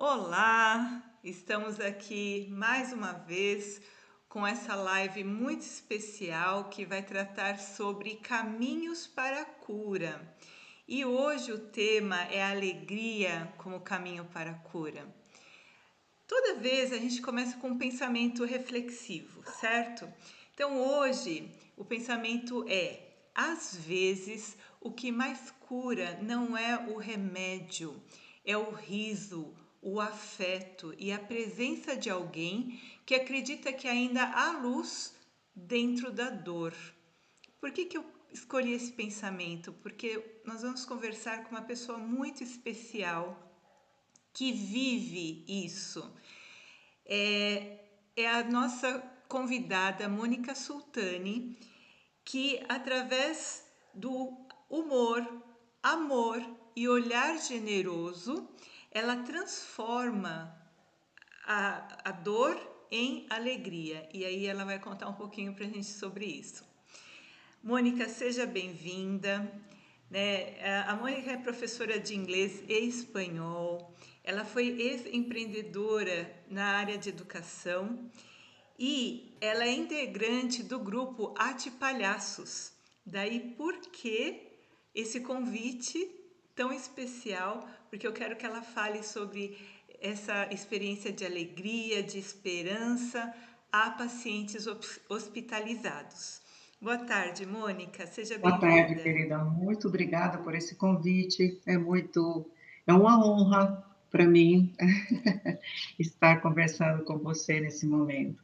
Olá, estamos aqui mais uma vez com essa live muito especial que vai tratar sobre caminhos para a cura. E hoje o tema é alegria como caminho para a cura. Toda vez a gente começa com um pensamento reflexivo, certo? Então hoje o pensamento é: às vezes o que mais cura não é o remédio, é o riso, o afeto e a presença de alguém que acredita que ainda há luz dentro da dor. Por que eu escolhi esse pensamento? Porque nós vamos conversar com uma pessoa muito especial que vive isso. É a nossa convidada Mônica Sultani, que através do humor, amor e olhar generoso, ela transforma a dor em alegria. E aí ela vai contar um pouquinho para a gente sobre isso. Mônica, seja bem-vinda. Né? A Mônica é professora de inglês e espanhol. Ela foi ex-empreendedora na área de educação e ela é integrante do grupo Arte Palhaços. Daí por que esse convite tão especial? Porque eu quero que ela fale sobre essa experiência de alegria, de esperança a pacientes hospitalizados. Boa tarde, Mônica. Seja Boa tarde, bem-vinda. querida. Muito obrigada por esse convite. É uma honra para mim estar conversando com você nesse momento.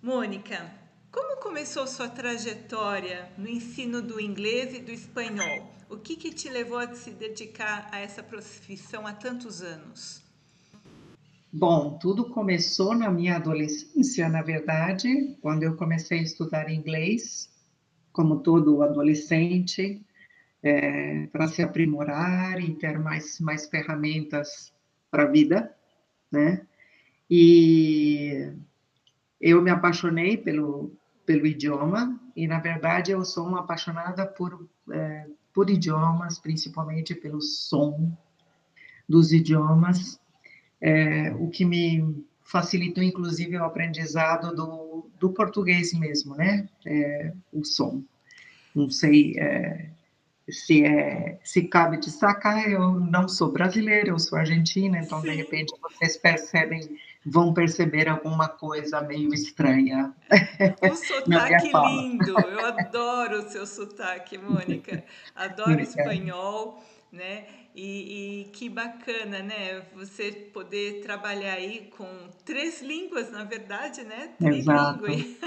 Mônica, como começou sua trajetória no ensino do inglês e do espanhol? O que te levou a se dedicar a essa profissão há tantos anos? Bom, tudo começou na minha adolescência, na verdade, quando eu comecei a estudar inglês, como todo adolescente, para se aprimorar e ter mais ferramentas para a vida, né? E eu me apaixonei pelo idioma e, na verdade, eu sou uma apaixonada por idiomas, principalmente pelo som dos idiomas, o que me facilitou, inclusive, o aprendizado do português mesmo, né? O som. Não sei se cabe destacar, eu não sou brasileira, eu sou argentina, então, de Sim, repente, vão perceber alguma coisa meio estranha um na minha sotaque fala. lindo. Eu adoro o seu sotaque, Mônica. Adoro Obrigada. espanhol, né? E que bacana, né? Você poder trabalhar aí com três línguas, na verdade, né? Exato. Trilíngue.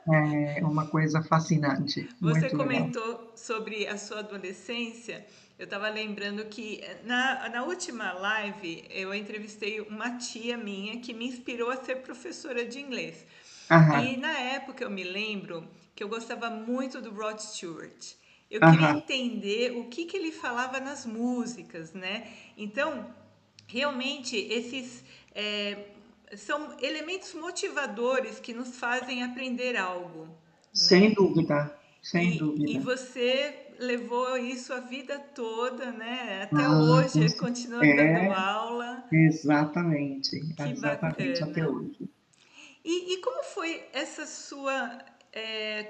É uma coisa fascinante, Você muito legal. comentou sobre a sua adolescência. Eu estava lembrando que na última live eu entrevistei uma tia minha que me inspirou a ser professora de inglês. E Aham, na época eu me lembro que eu gostava muito do Rod Stewart. Eu queria aham. entender o que ele falava nas músicas, né? Então, realmente, esses são elementos motivadores que nos fazem aprender algo, Sem né? dúvida, sem E dúvida. você levou isso a vida toda, né? Até Ah, hoje continua dando é, aula. Que exatamente, até bacana. hoje. E como foi essa sua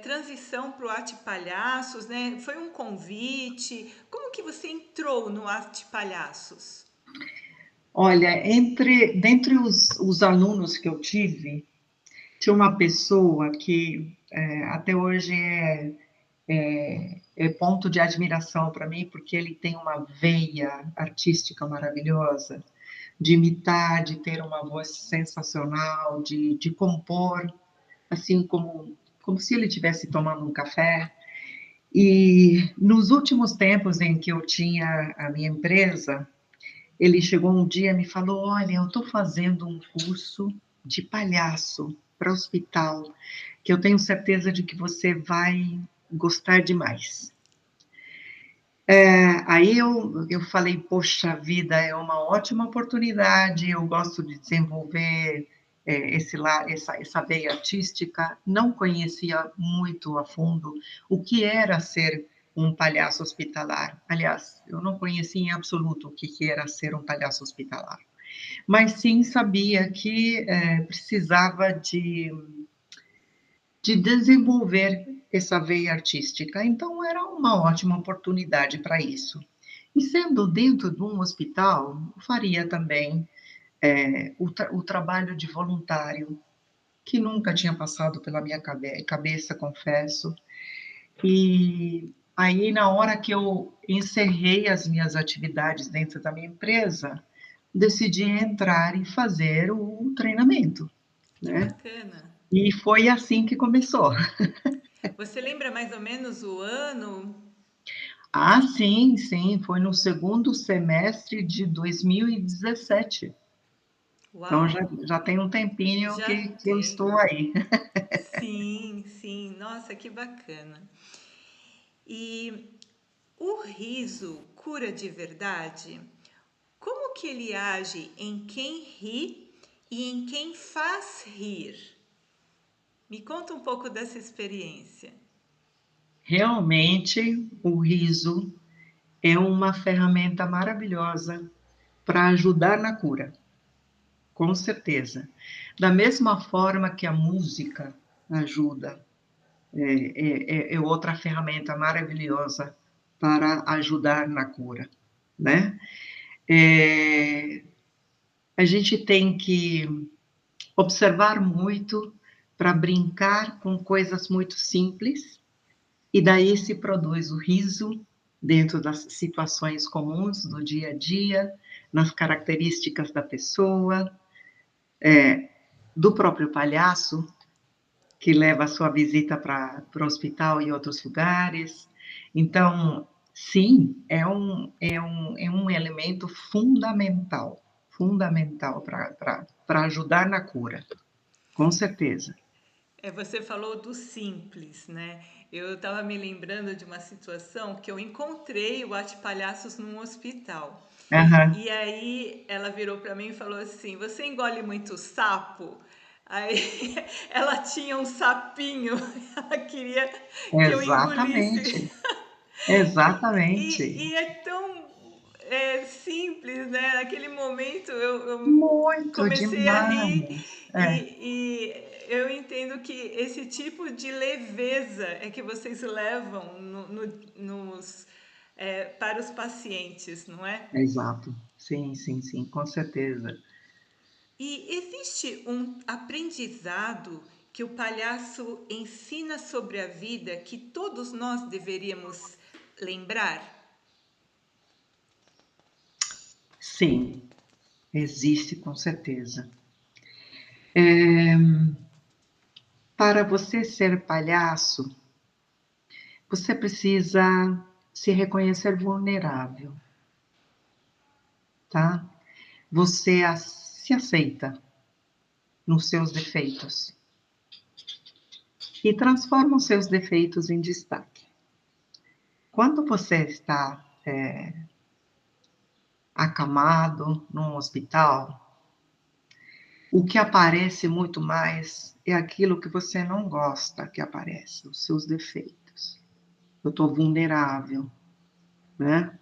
transição para o Arte Palhaços, né? Foi um convite? Como que você entrou no Arte Palhaços? Olha, dentre os alunos que eu tive, tinha uma pessoa que até hoje é ponto de admiração para mim, porque ele tem uma veia artística maravilhosa, de imitar, de ter uma voz sensacional, de compor, assim como se ele estivesse tomando um café. E nos últimos tempos em que eu tinha a minha empresa, ele chegou um dia e me falou: Olha, eu estou fazendo um curso de palhaço para hospital, que eu tenho certeza de que você vai gostar demais. Aí eu falei: Poxa vida, é uma ótima oportunidade, eu gosto de desenvolver essa veia artística. Não conhecia muito a fundo o que era ser um palhaço hospitalar. Aliás, eu não conhecia em absoluto o que era ser um palhaço hospitalar. Mas sim sabia que precisava de desenvolver essa veia artística. Então, era uma ótima oportunidade para isso. E sendo dentro de um hospital, faria também o trabalho de voluntário, que nunca tinha passado pela minha cabeça, confesso. E aí, na hora que eu encerrei as minhas atividades dentro da minha empresa, decidi entrar e fazer o treinamento, Que né? bacana. E foi assim que começou. Você lembra mais ou menos o ano? Ah, sim, sim, foi no segundo semestre de 2017. Então Uau, já tem um tempinho já que eu tem. estou aí. Sim, sim. Nossa, que bacana. E o riso cura de verdade? Como que ele age em quem ri e em quem faz rir? Me conta um pouco dessa experiência. Realmente, o riso é uma ferramenta maravilhosa para ajudar na cura, com certeza. Da mesma forma que a música ajuda, é outra ferramenta maravilhosa para ajudar na cura, né? É, a gente tem que observar muito para brincar com coisas muito simples, e daí se produz o riso dentro das situações comuns do dia a dia, nas características da pessoa, do próprio palhaço, que leva a sua visita para o hospital e outros lugares. Então, sim, é um elemento fundamental, fundamental para ajudar na cura, com certeza. Você falou do simples, né? Eu estava me lembrando de uma situação que eu encontrei o Arte Palhaços num hospital. Aham, E aí ela virou para mim e falou assim: Você engole muito sapo? Aí ela tinha um sapinho, ela queria que eu engolisse. exatamente, exatamente. E é tão simples, né? Naquele momento eu Muito comecei a rir demais. eu entendo que esse tipo de leveza é que vocês levam para os pacientes, não é? Exato. Sim, sim, sim, com certeza. E existe um aprendizado que o palhaço ensina sobre a vida que todos nós deveríamos lembrar? Sim, existe com certeza. Eh, para você ser palhaço, você precisa se reconhecer vulnerável, tá? Você se aceita nos seus defeitos e transforma os seus defeitos em destaque. Quando você está acamado num hospital, o que aparece muito mais é aquilo que você não gosta que aparece, os seus defeitos. Eu estou vulnerável, né?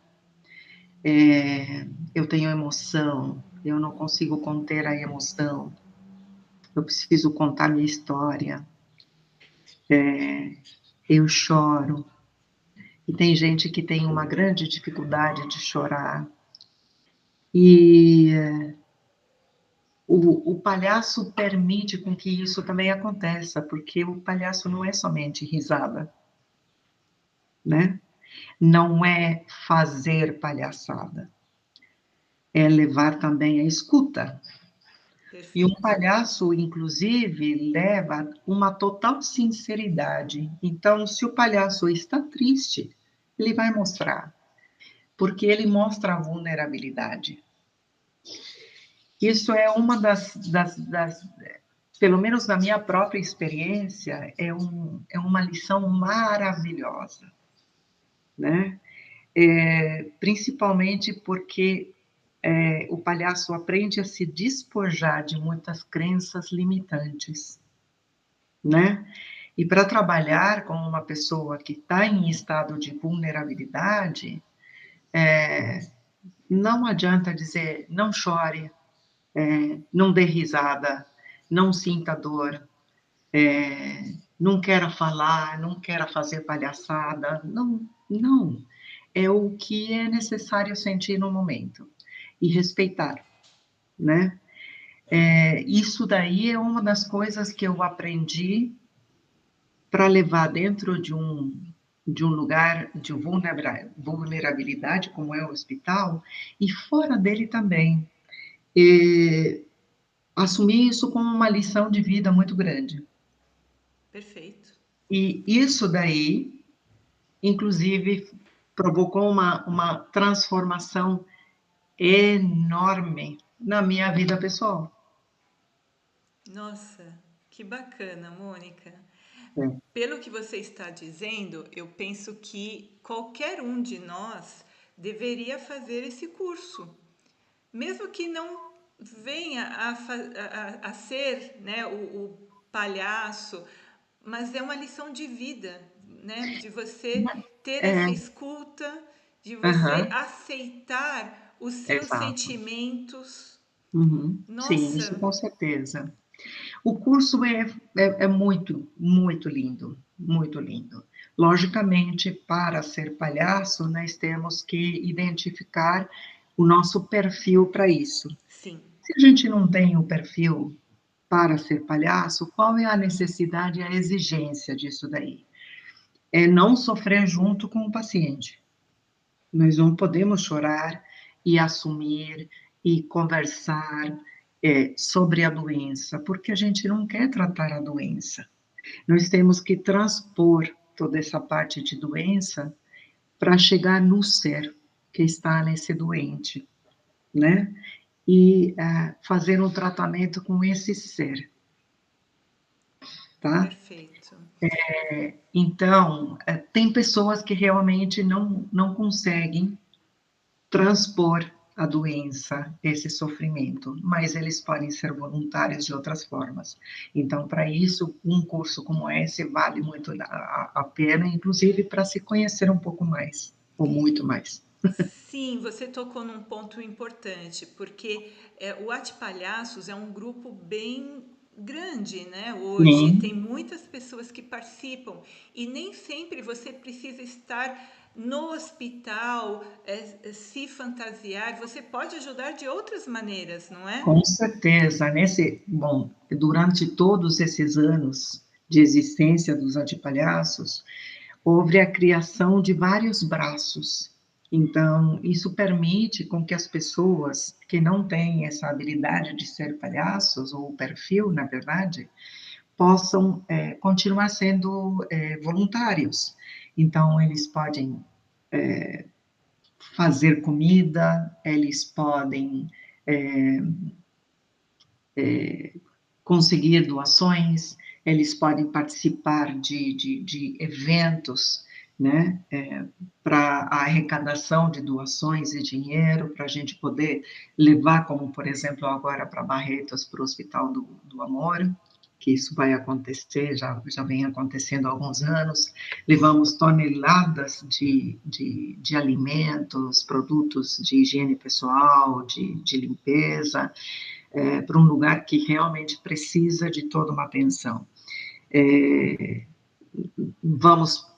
Eu tenho emoção, eu não consigo conter a emoção, eu preciso contar minha história, eu choro. E tem gente que tem uma grande dificuldade de chorar. E o palhaço permite com que isso também aconteça, porque o palhaço não é somente risada, né? Não é fazer palhaçada, é levar também a escuta. E um Perfeito. palhaço, inclusive, leva uma total sinceridade. Então, se o palhaço está triste, ele vai mostrar, porque ele mostra a vulnerabilidade. Isso é uma pelo menos na minha própria experiência, é uma lição maravilhosa, né? Principalmente porque o palhaço aprende a se despojar de muitas crenças limitantes, né? E para trabalhar com uma pessoa que está em estado de vulnerabilidade, não adianta dizer não chore, não dê risada, não sinta dor, não queira falar, não queira fazer palhaçada, não, não. É o que é necessário sentir no momento e respeitar, né? Isso daí é uma das coisas que eu aprendi para levar dentro de um lugar de vulnerabilidade, como é o hospital, e fora dele também. E assumir isso como uma lição de vida muito grande. Perfeito. E isso daí, inclusive, provocou uma transformação enorme na minha vida pessoal. Nossa, que bacana, Mônica. É. Pelo que você está dizendo, eu penso que qualquer um de nós deveria fazer esse curso, mesmo que não venha a ser, né, o palhaço, mas é uma lição de vida, né, de você ter essa É, escuta, de você aham, aceitar os seus exato. sentimentos. Uhum. Sim, isso Nossa, com certeza. O curso é muito, muito lindo, muito lindo. Logicamente, para ser palhaço, nós temos que identificar o nosso perfil para isso. sim, Se a gente não tem o perfil para ser palhaço, qual é a necessidade e a exigência disso daí? É não sofrer junto com o paciente. Nós não podemos chorar e assumir e conversar sobre a doença, porque a gente não quer tratar a doença. Nós temos que transpor toda essa parte de doença para chegar no ser que está nesse doente, né? E fazer um tratamento com esse ser, tá? perfeito. Então, tem pessoas que realmente não conseguem transpor a doença, esse sofrimento, mas eles podem ser voluntários de outras formas. Então, para isso, um curso como esse vale muito a pena, inclusive para se conhecer um pouco mais, ou muito mais. Sim, você tocou num ponto importante, porque o Ate Palhaços é um grupo bem grande, né? Hoje tem Sim, muitas pessoas que participam e nem sempre você precisa estar no hospital, se fantasiar. Você pode ajudar de outras maneiras, não é? com certeza. Bom, durante todos esses anos de existência dos antipalhaços, houve a criação de vários braços. Então, isso permite com que as pessoas que não têm essa habilidade de ser palhaços, ou o perfil, na verdade, possam continuar sendo voluntários. Então, eles podem fazer comida, eles podem conseguir doações, eles podem participar de eventos, né, para a arrecadação de doações e dinheiro, para a gente poder levar, como por exemplo agora para Barretos, para o Hospital do Amor, que isso vai acontecer, já vem acontecendo há alguns anos, levamos toneladas de alimentos, produtos de higiene pessoal, de limpeza, para um lugar que realmente precisa de toda uma atenção. É, vamos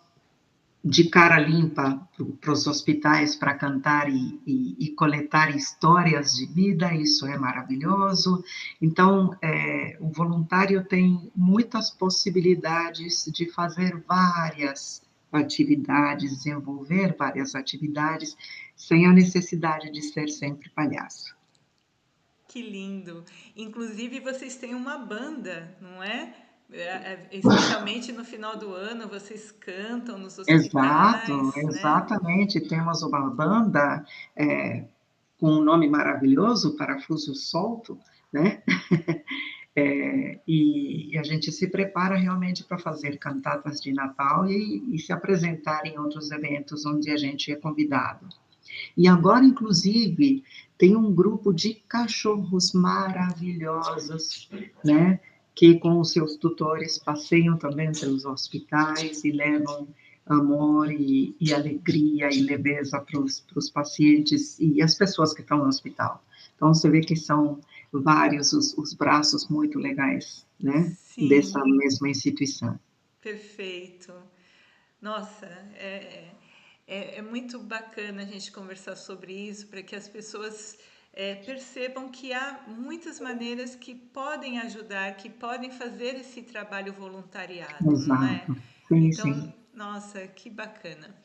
de cara limpa para os hospitais para cantar e coletar histórias de vida, isso é maravilhoso. Então, o voluntário tem muitas possibilidades de fazer várias atividades, desenvolver várias atividades, sem a necessidade de ser sempre palhaço. Que lindo! Inclusive, vocês têm uma banda, não é? Especialmente no final do ano, vocês cantam nos Exato, hospitais, né? exatamente. Temos uma banda com um nome maravilhoso, Parafuso Solto, né? E a gente se prepara realmente para fazer cantatas de Natal e se apresentar em outros eventos onde a gente é convidado. E agora, inclusive, tem um grupo de cachorros maravilhosos, né? Que com os seus tutores passeiam também pelos hospitais e levam amor e alegria e leveza para os pacientes e as pessoas que estão no hospital. Então, você vê que são vários os braços muito legais, né, dessa Sim, mesma instituição. perfeito. Nossa, é muito bacana a gente conversar sobre isso para que as pessoas percebam que há muitas maneiras que podem ajudar, que podem fazer esse trabalho voluntariado, não é? Exato. Sim, sim. Então, nossa, que bacana.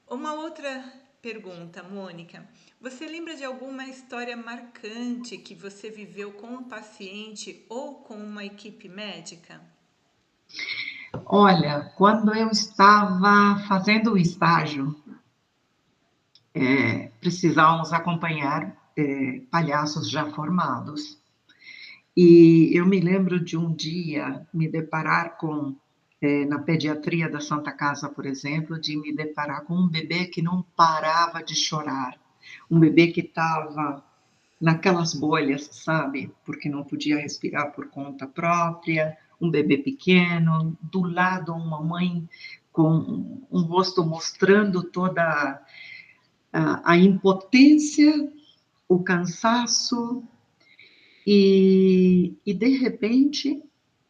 Uma outra pergunta, Mônica. Você lembra de alguma história marcante que você viveu com um paciente ou com uma equipe médica? Olha, quando eu estava fazendo o estágio, precisávamos acompanhar palhaços já formados. E eu me lembro de um dia me deparar com, na pediatria da Santa Casa, por exemplo, de me deparar com um bebê que não parava de chorar. Um bebê que estava naquelas bolhas, sabe? Porque não podia respirar por conta própria. Um bebê pequeno, do lado uma mãe com um rosto mostrando toda a impotência, o cansaço, e de repente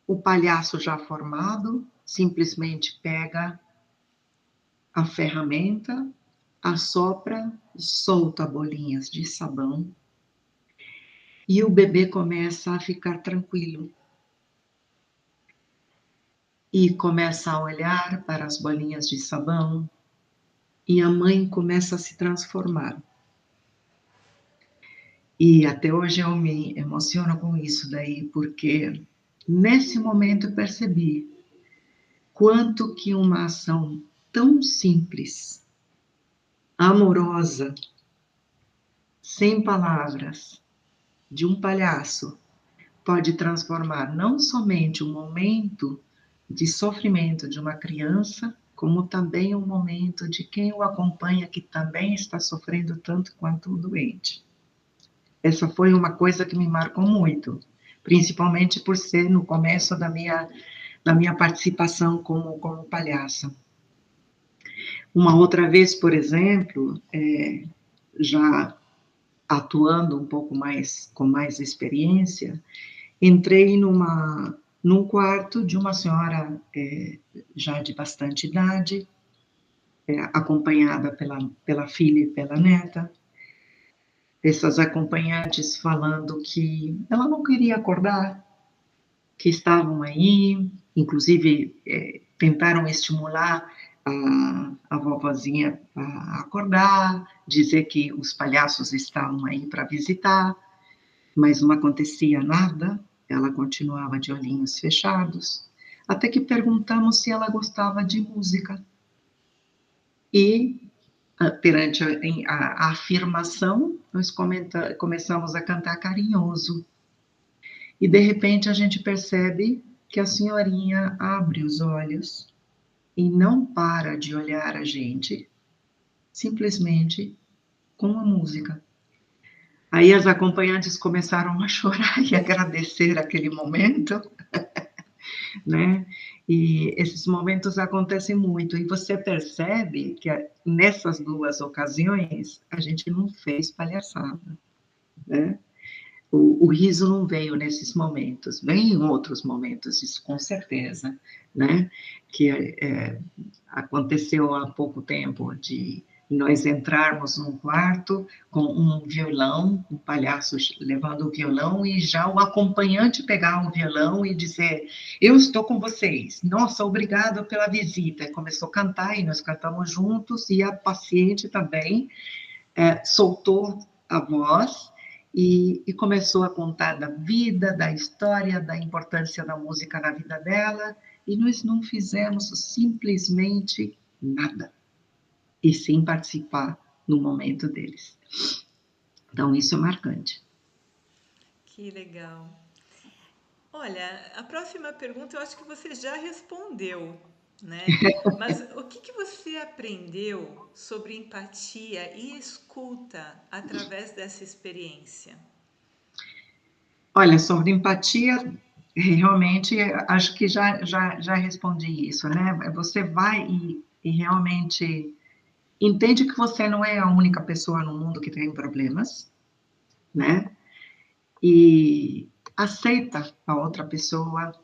o palhaço já formado simplesmente pega a ferramenta, assopra, solta bolinhas de sabão e o bebê começa a ficar tranquilo e começa a olhar para as bolinhas de sabão e a mãe começa a se transformar. E até hoje eu me emociono com isso daí, porque nesse momento eu percebi quanto que uma ação tão simples, amorosa, sem palavras, de um palhaço, pode transformar não somente um momento de sofrimento de uma criança, como também um momento de quem o acompanha que também está sofrendo tanto quanto o doente. Essa foi uma coisa que me marcou muito, principalmente por ser no começo da minha participação como palhaça. Uma outra vez, por exemplo, já atuando um pouco mais, com mais experiência, entrei num quarto de uma senhora já de bastante idade, acompanhada pela filha e pela neta, essas acompanhantes falando que ela não queria acordar, que estavam aí, inclusive tentaram estimular a vovozinha a acordar, dizer que os palhaços estavam aí para visitar, mas não acontecia nada, ela continuava de olhinhos fechados, até que perguntamos se ela gostava de música. E, perante a afirmação, nós começamos a cantar Carinhoso. E, de repente, a gente percebe que a senhorinha abre os olhos e não para de olhar a gente, simplesmente com a música. Aí as acompanhantes começaram a chorar e agradecer aquele momento, né? E esses momentos acontecem muito, e você percebe que nessas duas ocasiões a gente não fez palhaçada, né? O riso não veio nesses momentos, vem em outros momentos, isso com certeza, né? Que aconteceu há pouco tempo de nós entrarmos num quarto com um violão, um palhaço levando o violão e já o acompanhante pegar o violão e dizer: eu estou com vocês, nossa, obrigado pela visita. E começou a cantar e nós cantamos juntos e a paciente também soltou a voz e começou a contar da vida, da história, da importância da música na vida dela, e nós não fizemos simplesmente nada, e sim participar no momento deles. Então, isso é marcante. Que legal. Olha, a próxima pergunta eu acho que você já respondeu, né? Mas o que que você aprendeu sobre empatia e escuta através dessa experiência? Olha, sobre empatia, realmente, acho que já respondi isso, né? Você vai e realmente entende que você não é a única pessoa no mundo que tem problemas, né? e aceita a outra pessoa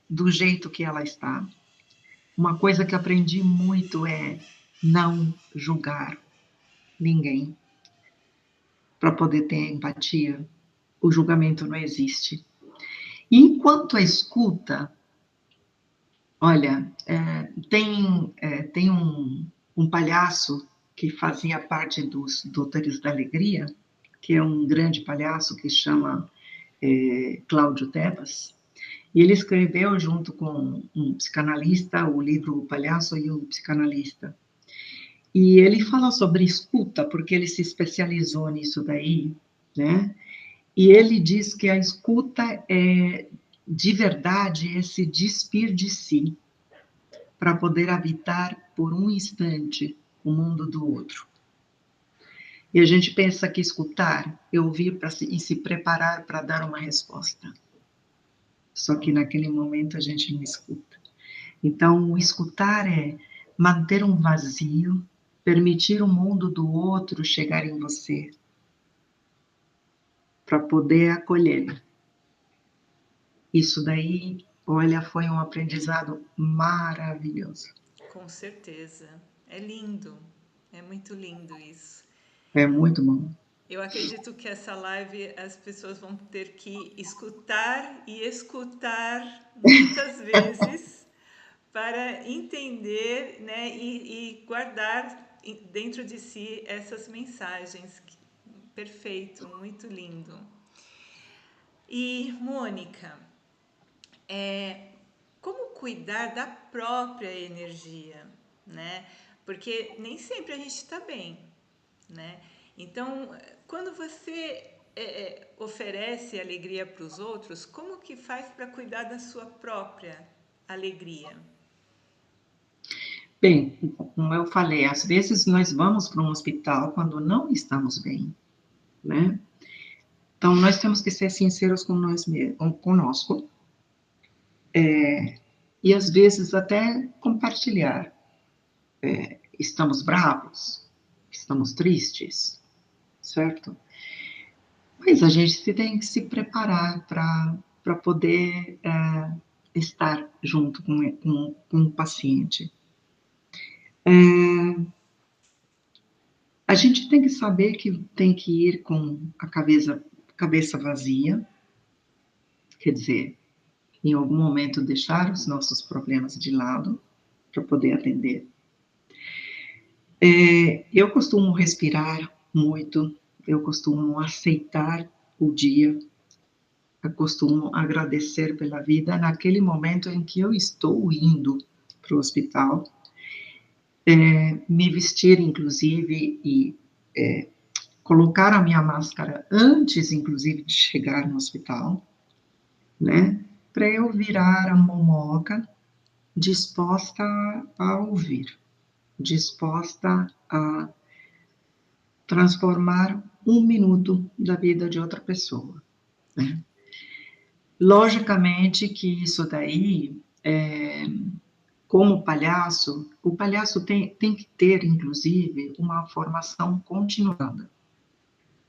do jeito que ela está. Uma coisa que aprendi muito é não julgar ninguém. Para poder ter empatia, o julgamento não existe. E enquanto a escuta, olha, tem um palhaço que fazia parte dos Doutores da Alegria, que é um grande palhaço que chama Cláudio Tebas, e ele escreveu, junto com um psicanalista, o livro O Palhaço e o Psicanalista. E ele fala sobre escuta, porque ele se especializou nisso daí, né? E ele diz que a escuta é, de verdade, é se despir de si, para poder habitar por um instante o mundo do outro. E a gente pensa que escutar é ouvir e se preparar para dar uma resposta. Só que naquele momento a gente não escuta. Então, o escutar é manter um vazio, permitir o mundo do outro chegar em você, para poder acolhê-lo. Isso daí, olha, foi um aprendizado maravilhoso. Com certeza. É lindo. É muito lindo isso. É muito bom. Eu acredito que essa live as pessoas vão ter que escutar e escutar muitas vezes para entender, né, e guardar dentro de si essas mensagens. Perfeito, muito lindo. E, Mônica, como cuidar da própria energia, né? Porque nem sempre a gente está bem, né? Então, quando você oferece alegria para os outros, como que faz para cuidar da sua própria alegria? Bem, como eu falei, às vezes nós vamos para um hospital quando não estamos bem, né? Então, nós temos que ser sinceros com nós mesmos, conosco, e às vezes até compartilhar. Estamos bravos, estamos tristes, certo? Mas a gente tem que se preparar para poder estar junto com o paciente. A gente tem que saber que tem que ir com a cabeça vazia, quer dizer, em algum momento deixar os nossos problemas de lado para poder atender. Eu costumo respirar muito, eu costumo aceitar o dia, eu costumo agradecer pela vida naquele momento em que eu estou indo para o hospital, me vestir, inclusive, e colocar a minha máscara antes, inclusive, de chegar no hospital, né? Para eu virar a momoca disposta a ouvir, disposta a transformar um minuto da vida de outra pessoa, né? Logicamente que isso daí, como palhaço, o palhaço tem que ter, inclusive, uma formação continuada.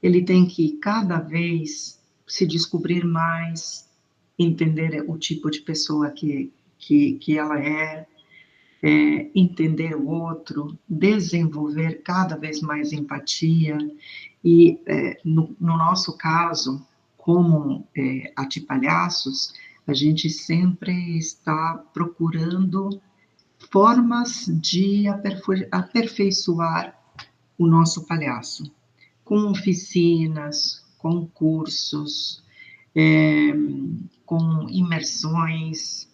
Ele tem que cada vez se descobrir mais, entender o tipo de pessoa que ela entender o outro, desenvolver cada vez mais empatia e, no nosso caso, como atipalhaços, a gente sempre está procurando formas de aperfeiçoar o nosso palhaço, com oficinas, com cursos, com imersões.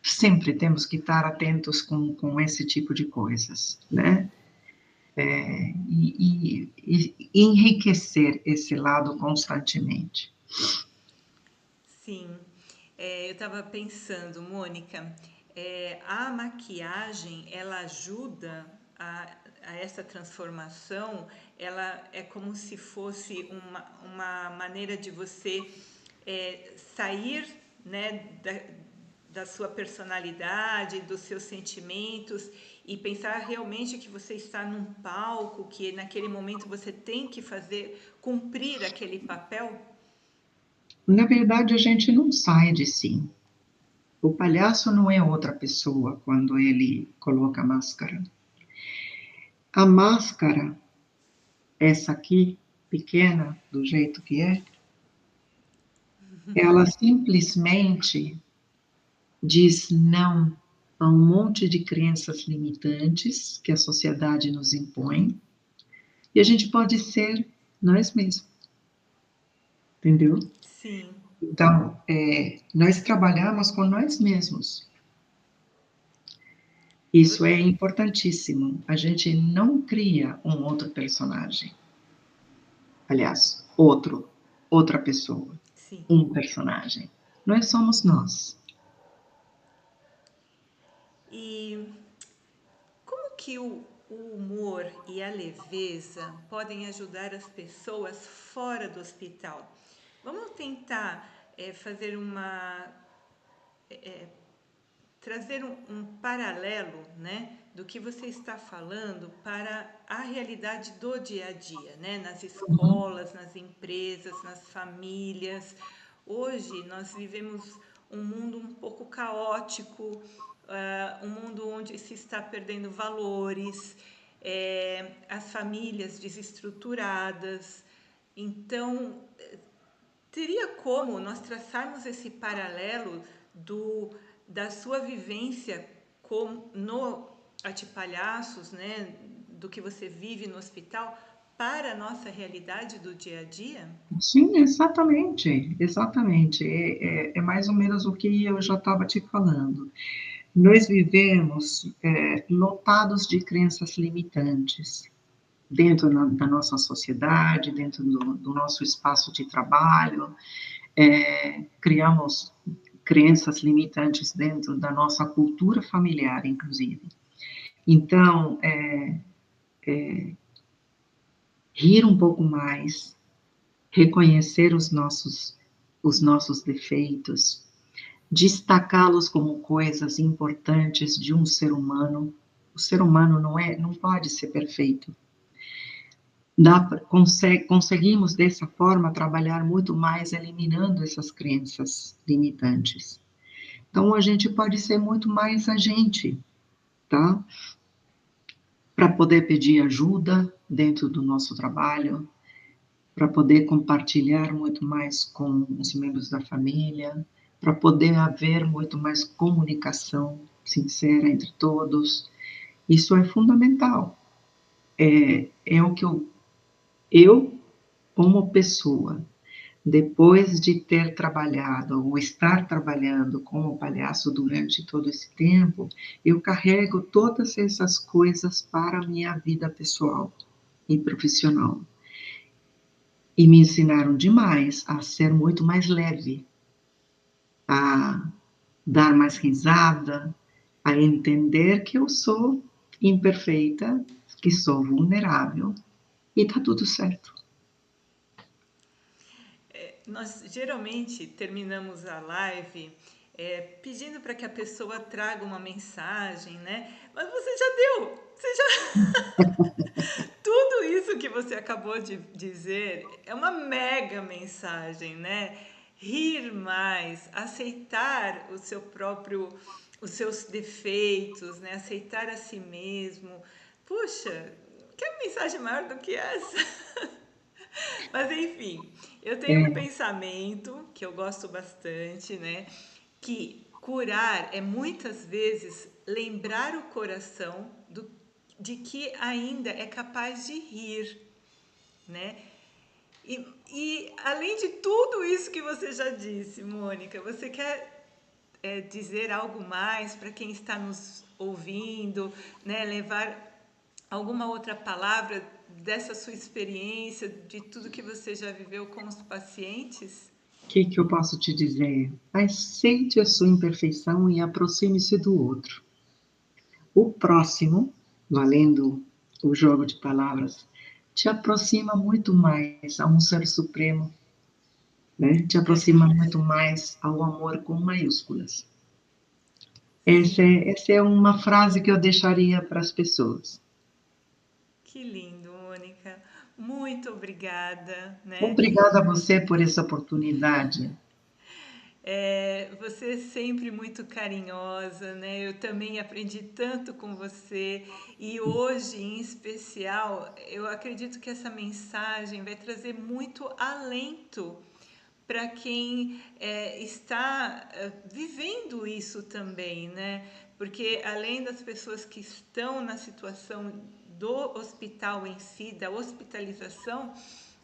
Sempre temos que estar atentos com esse tipo de coisas, né? E enriquecer esse lado constantemente. Sim, eu estava pensando, Mônica, a maquiagem ela ajuda a essa transformação, ela é como se fosse uma maneira de você sair, né, da sua personalidade, dos seus sentimentos e pensar realmente que você está num palco, que naquele momento você tem que fazer, cumprir aquele papel? Na verdade, a gente não sai de si. O palhaço não é outra pessoa quando ele coloca a máscara. A máscara, essa aqui, pequena, do jeito que é, ela simplesmente diz não a um monte de crenças limitantes que a sociedade nos impõe, e a gente pode ser nós mesmos, entendeu? Sim. Então, nós trabalhamos com nós mesmos. Isso é importantíssimo. A gente não cria um outro personagem. Aliás, outra pessoa, Sim. um personagem. Nós somos nós. E como que o humor e a leveza podem ajudar as pessoas fora do hospital? Vamos tentar fazer trazer um paralelo, né, do que você está falando para a realidade do dia a dia, né, nas Uhum. escolas, nas empresas, nas famílias. Hoje nós vivemos um mundo um pouco caótico, um mundo onde se está perdendo valores, as famílias desestruturadas. Então, teria como nós traçarmos esse paralelo da sua vivência no Atipalhaços, né, do que você vive no hospital, para a nossa realidade do dia a dia? Sim, exatamente, exatamente. É mais ou menos o que eu já estava te falando. Nós vivemos lotados de crenças limitantes dentro da nossa sociedade, dentro do nosso espaço de trabalho, criamos crenças limitantes dentro da nossa cultura familiar, inclusive. Então, rir um pouco mais, reconhecer os nossos defeitos, destacá-los como coisas importantes de um ser humano. O ser humano não pode ser perfeito. Conseguimos dessa forma trabalhar muito mais eliminando essas crenças limitantes. Então a gente pode ser muito mais a gente, tá? Para poder pedir ajuda dentro do nosso trabalho, para poder compartilhar muito mais com os membros da família, para poder haver muito mais comunicação sincera entre todos. Isso é fundamental. É o que eu, como pessoa, depois de ter trabalhado ou estar trabalhando como palhaço durante todo esse tempo, eu carrego todas essas coisas para a minha vida pessoal e profissional. E me ensinaram demais a ser muito mais leve, a dar mais risada, a entender que eu sou imperfeita, que sou vulnerável e tá tudo certo. Nós geralmente terminamos a live pedindo para que a pessoa traga uma mensagem, né? Mas você já deu, você já tudo isso que você acabou de dizer é uma mega mensagem, né? Rir mais, aceitar o seu próprio, os seus defeitos, né? Aceitar a si mesmo. Puxa, que mensagem maior do que essa? Mas enfim, eu tenho um É, pensamento que eu gosto bastante, né? Que curar é muitas vezes lembrar o coração de que ainda é capaz de rir, né? E além de tudo isso que você já disse, Mônica, você quer dizer algo mais para quem está nos ouvindo, né? Levar alguma outra palavra dessa sua experiência, de tudo que você já viveu com os pacientes? que eu posso te dizer? Aceite a sua imperfeição e aproxime-se do outro. O próximo, valendo o jogo de palavras, te aproxima muito mais a um ser supremo, né? Te aproxima Verdade. muito mais ao amor com maiúsculas. Essa é uma frase que eu deixaria para as pessoas. Que lindo, Mônica. Muito obrigada, né? Obrigada a você por essa oportunidade. Você é sempre muito carinhosa, né? Eu também aprendi tanto com você e hoje, em especial, eu acredito que essa mensagem vai trazer muito alento para quem está vivendo isso também, né? Porque além das pessoas que estão na situação do hospital em si, da hospitalização,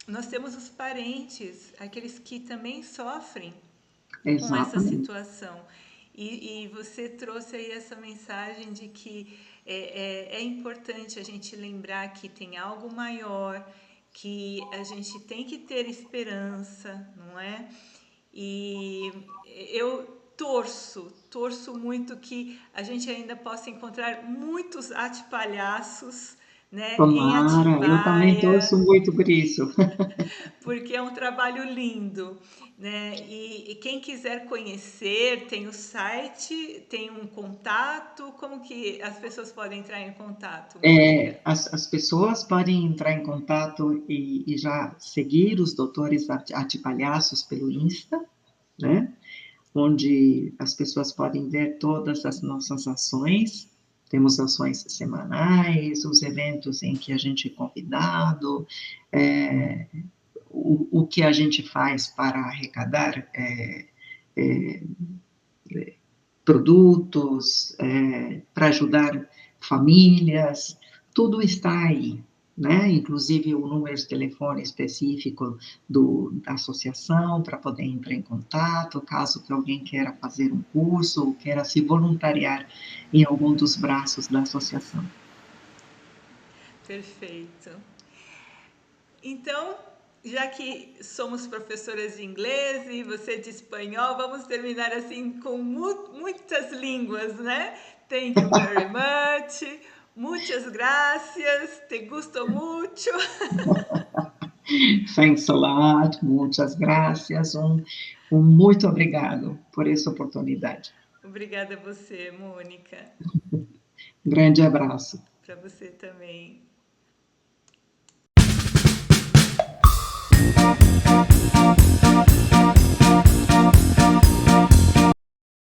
nós temos os parentes, aqueles que também sofrem com essa Exatamente. situação. E você trouxe aí essa mensagem de que é importante a gente lembrar que tem algo maior, que a gente tem que ter esperança, não é? E eu torço muito que a gente ainda possa encontrar muitos ate-palhaços, né, em Tomara, eu também torço Atibaia, muito por isso. porque é um trabalho lindo, né? E quem quiser conhecer, tem o site, tem um contato, como que as pessoas podem entrar em contato, Mônica? As pessoas podem entrar em contato e já seguir os doutores Atipalhaços pelo Insta, né? Onde as pessoas podem ver todas as nossas ações. Temos ações semanais, os eventos em que a gente é convidado, é, o que a gente faz para arrecadar é, produtos, para ajudar famílias, tudo está aí, né? Inclusive o número de telefone específico da associação para poder entrar em contato, caso que alguém queira fazer um curso ou queira se voluntariar em algum dos braços da associação. Perfeito. Então, já que somos professoras de inglês e você de espanhol, vamos terminar assim com muitas línguas, né? Thank you very much. Muchas gracias. Te gusto mucho. Thanks a lot, muitas gracias, muito obrigado por essa oportunidade. Obrigada a você, Mônica. Grande abraço. Para você também.